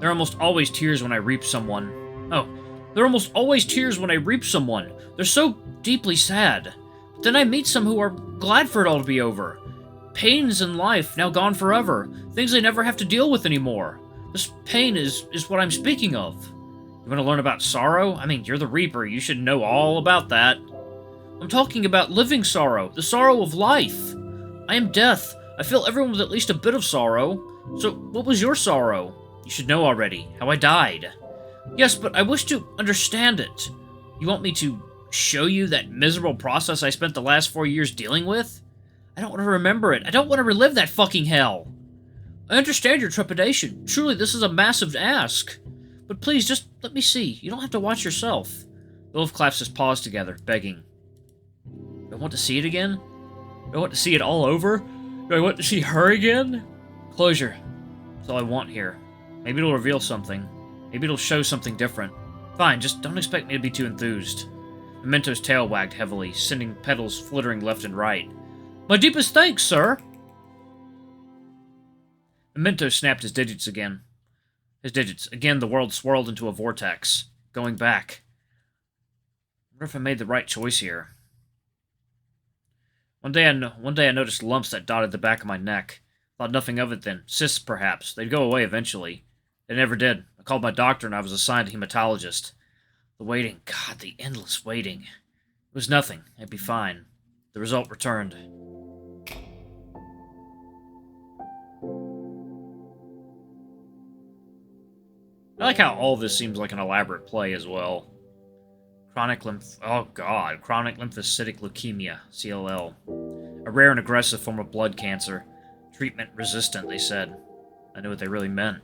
There are almost always tears when I reap someone. Oh, there are almost always tears when I reap someone. They're so deeply sad. But then I meet some who are glad for it all to be over. Pains in life now gone forever. Things they never have to deal with anymore. This pain is what I'm speaking of. You want to learn about sorrow? I mean, you're the Reaper. You should know all about that. I'm talking about living sorrow. The sorrow of life. I am death. I feel everyone with at least a bit of sorrow. So, what was your sorrow? You should know already. How I died. Yes, but I wish to understand it. You want me to show you that miserable process I spent the last 4 years dealing with? I don't want to remember it. I don't want to relive that fucking hell. I understand your trepidation. Truly, this is a massive ask. But please, just let me see. You don't have to watch yourself. The wolf claps his paws together, begging. Do I want to see it again? Do I want to see it all over? Do I want to see her again? Closure. That's all I want here. Maybe it'll reveal something. Maybe it'll show something different. Fine, just don't expect me to be too enthused. Memento's tail wagged heavily, sending petals flittering left and right. My deepest thanks, sir! Memento snapped his digits again. Again, the world swirled into a vortex, going back. I wonder if I made the right choice here. One day I noticed lumps that dotted the back of my neck. Thought nothing of it then. Cysts, perhaps. They'd go away eventually. They never did. I called my doctor and I was assigned a hematologist. The waiting. God, the endless waiting. It was nothing. I'd be fine. The result returned. I like how all this seems like an elaborate play as well. Chronic lymphocytic leukemia, CLL. A rare and aggressive form of blood cancer. Treatment resistant, they said. I knew what they really meant.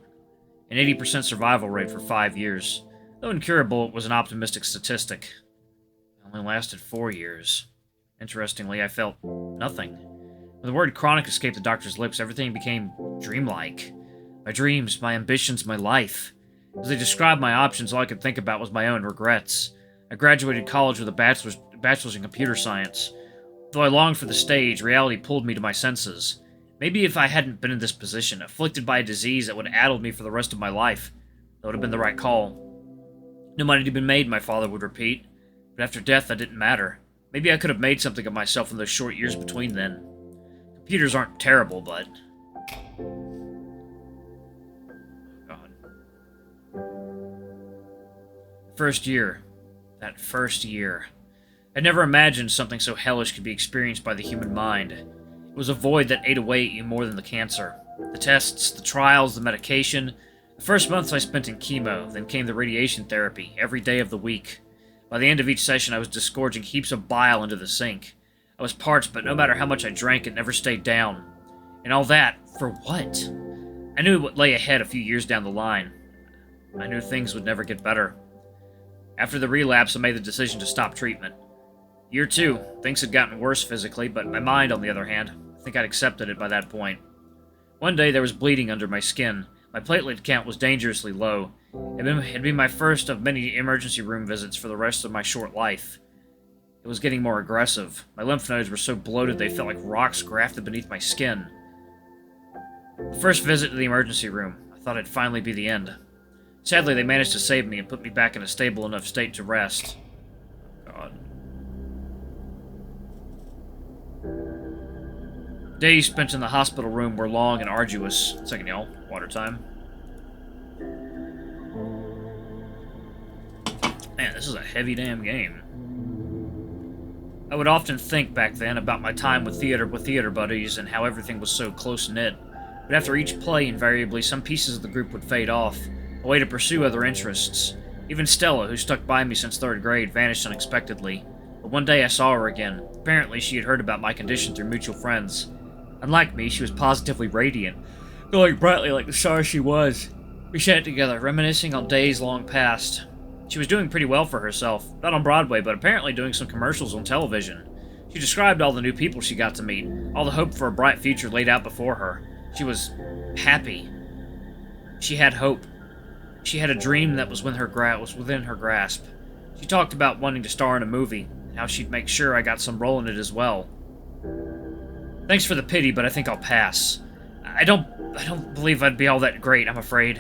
An 80% survival rate for 5 years. Though incurable, it was an optimistic statistic. It only lasted 4 years. Interestingly, I felt nothing. When the word chronic escaped the doctor's lips, everything became dreamlike. My dreams, my ambitions, my life. As they described my options, all I could think about was my own regrets. I graduated college with a bachelor's in computer science. Though I longed for the stage, reality pulled me to my senses. Maybe if I hadn't been in this position, afflicted by a disease that would have addled me for the rest of my life, that would have been the right call. No money had been made, my father would repeat. But after death, that didn't matter. Maybe I could have made something of myself in those short years between then. Computers aren't terrible, but... God. First year. That first year. I'd never imagined something so hellish could be experienced by the human mind. It was a void that ate away at you more than the cancer. The tests, the trials, the medication. The first months I spent in chemo, then came the radiation therapy, every day of the week. By the end of each session, I was disgorging heaps of bile into the sink. I was parched, but no matter how much I drank, it never stayed down. And all that, for what? I knew what lay ahead a few years down the line. I knew things would never get better. After the relapse, I made the decision to stop treatment. Year 2, things had gotten worse physically, but my mind, on the other hand, I think I'd accepted it by that point. One day, there was bleeding under my skin. My platelet count was dangerously low. It'd been my first of many emergency room visits for the rest of my short life. It was getting more aggressive. My lymph nodes were so bloated they felt like rocks grafted beneath my skin. The first visit to the emergency room, I thought it'd finally be the end. Sadly, they managed to save me and put me back in a stable enough state to rest. God. Days spent in the hospital room were long and arduous. Second, y'all. Water time. Man, this is a heavy damn game. I would often think back then about my time with theater buddies and how everything was so close-knit. But after each play, invariably, some pieces of the group would fade off, a way to pursue other interests. Even Stella, who stuck by me since 3rd grade, vanished unexpectedly. But one day I saw her again. Apparently, she had heard about my condition through mutual friends. Unlike me, she was positively radiant, glowing brightly like the star she was. We chatted together, reminiscing on days long past. She was doing pretty well for herself, not on Broadway, but apparently doing some commercials on television. She described all the new people she got to meet, all the hope for a bright future laid out before her. She was happy. She had hope. She had a dream that was within her grasp. She talked about wanting to star in a movie, and how she'd make sure I got some role in it as well. Thanks for the pity, but I think I'll pass. I don't believe I'd be all that great, I'm afraid.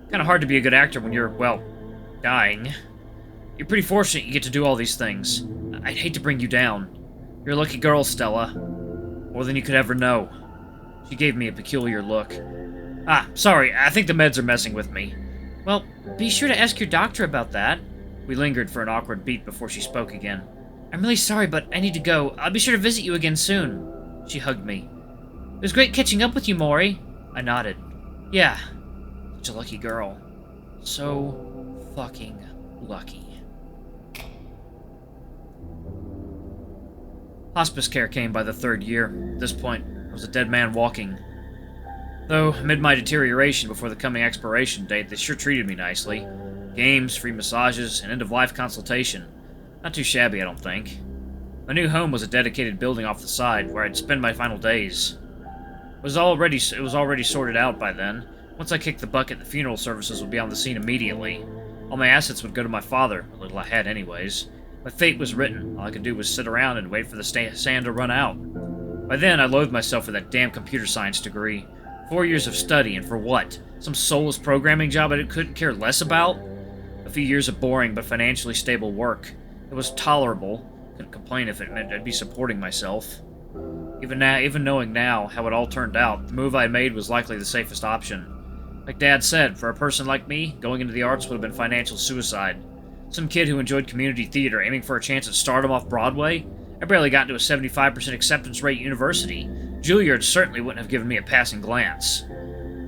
Kinda hard to be a good actor when you're, well, dying. You're pretty fortunate you get to do all these things. I'd hate to bring you down. You're a lucky girl, Stella. More than you could ever know. She gave me a peculiar look. Ah, sorry, I think the meds are messing with me. Well, be sure to ask your doctor about that. We lingered for an awkward beat before she spoke again. I'm really sorry, but I need to go. I'll be sure to visit you again soon. She hugged me. It was great catching up with you, Mori. I nodded. Yeah. Such a lucky girl. So fucking lucky. Hospice care came by the 3rd year. At this point, I was a dead man walking. Though, amid my deterioration before the coming expiration date, they sure treated me nicely. Games, free massages, and end-of-life consultation. Not too shabby, I don't think. My new home was a dedicated building off the side, where I'd spend my final days. It was already sorted out by then. Once I kicked the bucket, the funeral services would be on the scene immediately. All my assets would go to my father, a little I had anyways. My fate was written. All I could do was sit around and wait for the sand to run out. By then, I loathed myself for that damn computer science degree. 4 years of study, and for what? Some soulless programming job I couldn't care less about? A few years of boring but financially stable work. It was tolerable. Couldn't complain if it meant I'd be supporting myself. Even knowing now how it all turned out, the move I made was likely the safest option. Like Dad said, for a person like me, going into the arts would have been financial suicide. Some kid who enjoyed community theater aiming for a chance at stardom off Broadway? I barely got into a 75% acceptance rate university. Juilliard certainly wouldn't have given me a passing glance.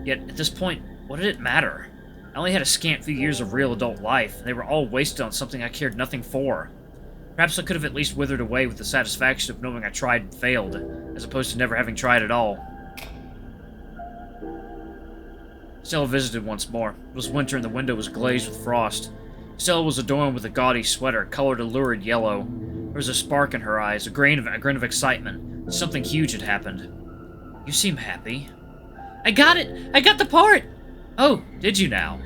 Yet, at this point, what did it matter? I only had a scant few years of real adult life, and they were all wasted on something I cared nothing for. Perhaps I could have at least withered away with the satisfaction of knowing I tried and failed, as opposed to never having tried at all. Stella visited once more. It was winter and the window was glazed with frost. Stella was adorned with a gaudy sweater, colored a lurid yellow. There was a spark in her eyes, a grin of excitement. Something huge had happened. You seem happy. I got it! I got the part! Oh, did you now?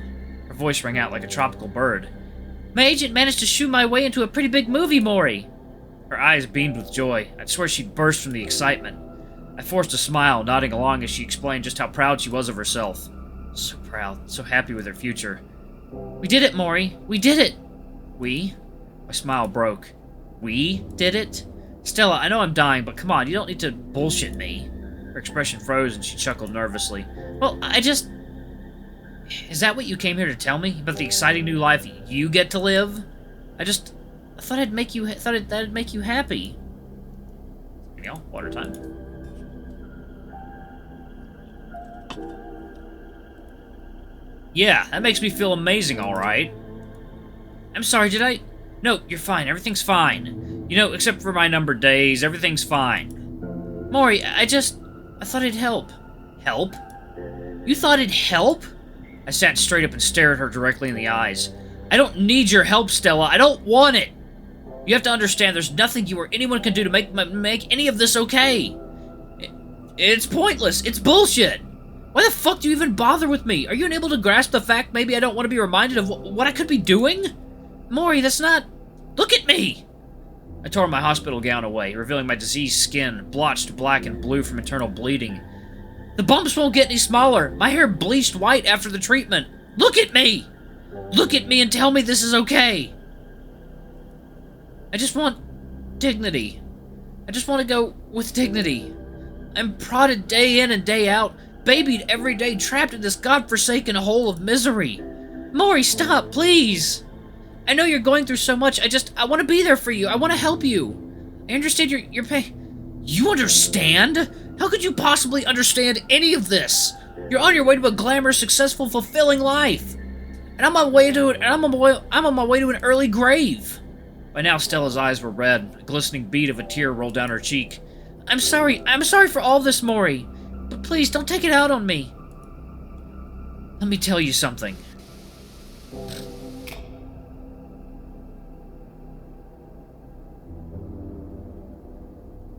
Her voice rang out like a tropical bird. My agent managed to shoo my way into a pretty big movie, Mori. Her eyes beamed with joy. I'd swear she'd burst from the excitement. I forced a smile, nodding along as she explained just how proud she was of herself. So proud, so happy with her future. We did it, Mori. We did it! We? My smile broke. We did it? Stella, I know I'm dying, but come on, you don't need to bullshit me. Her expression froze and she chuckled nervously. Well, Is that what you came here to tell me? About the exciting new life you get to live? I thought that'd make you happy. You know, water time. Yeah, that makes me feel amazing, alright. I'm sorry, did I? No, you're fine. Everything's fine. You know, except for my numbered days, everything's fine. Mori, I thought it'd help. Help? You thought it'd help? I sat straight up and stared at her directly in the eyes. I don't need your help, Stella. I don't want it. You have to understand there's nothing you or anyone can do to make any of this okay. It's pointless. It's bullshit. Why the fuck do you even bother with me? Are you unable to grasp the fact maybe I don't want to be reminded of what I could be doing? Mori, that's not... Look at me! I tore my hospital gown away, revealing my diseased skin, blotched black and blue from internal bleeding. The bumps won't get any smaller. My hair bleached white after the treatment. Look at me! Look at me and tell me this is okay. I just want dignity. I just want to go with dignity. I'm prodded day in and day out, babied every day, trapped in this godforsaken hole of misery. Mori, stop, please! I know you're going through so much, I want to be there for you. I want to help you. I understand your pain. You understand? How could you possibly understand any of this? You're on your way to a glamorous, successful, fulfilling life. And I'm on my way to an early grave. By now, Stella's eyes were red. A glistening bead of a tear rolled down her cheek. I'm sorry for all this, Mori. But please, don't take it out on me. Let me tell you something.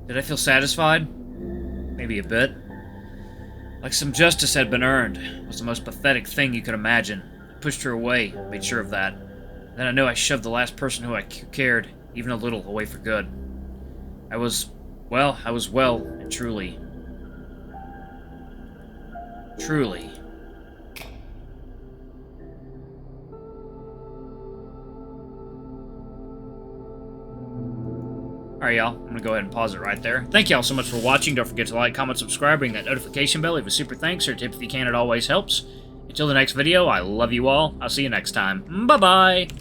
Did I feel satisfied? Maybe a bit. Like some justice had been earned. It was the most pathetic thing you could imagine. I pushed her away, made sure of that. Then I knew I shoved the last person who I cared, even a little, away for good. I was well and truly Truly. Alright, y'all. I'm gonna go ahead and pause it right there. Thank y'all so much for watching. Don't forget to like, comment, subscribe, ring that notification bell. Leave a super thanks or a tip if you can. It always helps. Until the next video, I love you all. I'll see you next time. Bye-bye!